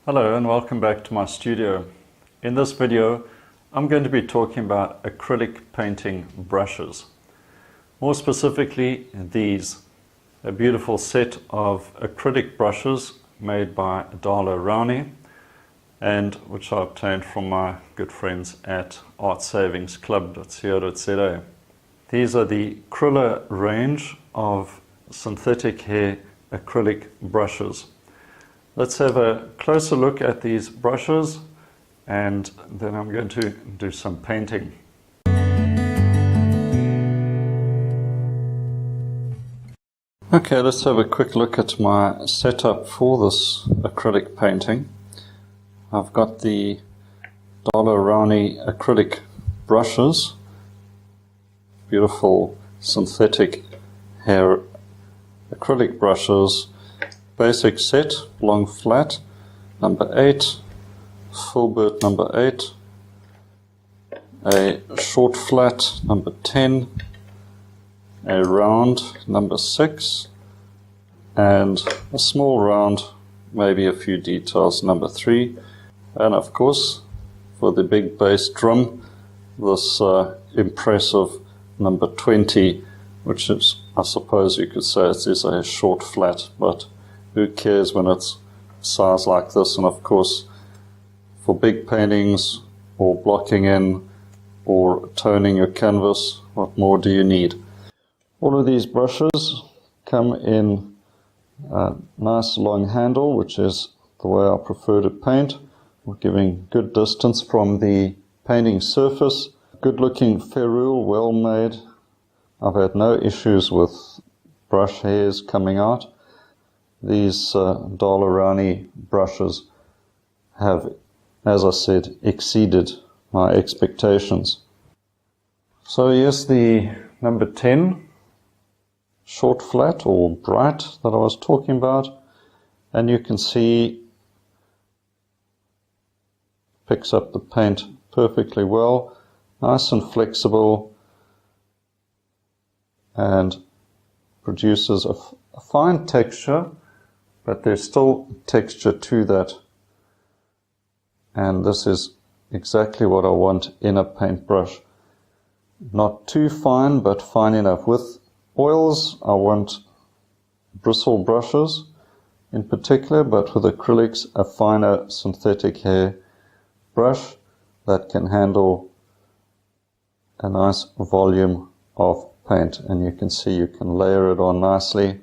Hello and welcome back to my studio. In this video I'm going to be talking about acrylic painting brushes. More specifically these, a beautiful set of acrylic brushes made by Daler Rowney and which I obtained from my good friends at artsavingsclub.co.za. These are the Cryla range of synthetic hair acrylic brushes. Let's have a closer look at these brushes and then I'm going to do some painting. Okay, let's have a quick look at my setup for this acrylic painting. I've got the Daler Rowney acrylic brushes, beautiful synthetic hair acrylic brushes, basic set, long flat, number 8, filbert number 8, a short flat number 10, a round number 6, and a small round, maybe a few details, number 3, and of course for the big bass drum, this impressive number 20, which is, I suppose you could say it is a short flat, but who cares when it's size like this? And of course for big paintings or blocking in or toning your canvas, what more do you need? All of these brushes come in a nice long handle, which is the way I prefer to paint, giving good distance from the painting surface. Good looking ferrule, well made. I've had no issues with brush hairs coming out. These Daler Rowney brushes have, as I said, exceeded my expectations. So here's the number 10 short flat or bright that I was talking about, and you can see picks up the paint perfectly well, nice and flexible, and produces a fine texture, but there's still texture to that. And this is exactly what I want in a paintbrush. Not too fine, but fine enough. With oils, I want bristle brushes in particular, but with acrylics, a finer synthetic hair brush that can handle a nice volume of paint. And you can see you can layer it on nicely.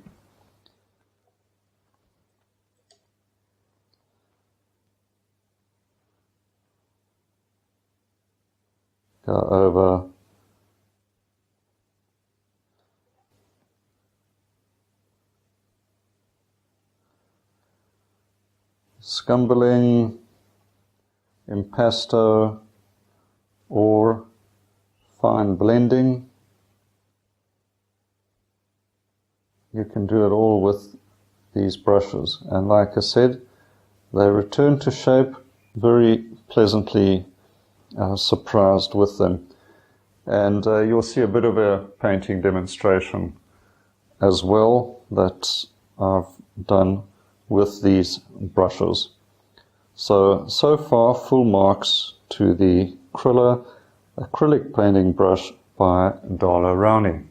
Go over scumbling, impasto, or fine blending. You can do it all with these brushes, and like I said, they return to shape very pleasantly. Surprised with them, and you'll see a bit of a painting demonstration as well that I've done with these brushes. So far full marks to the Cryla acrylic painting brush by Daler Rowney.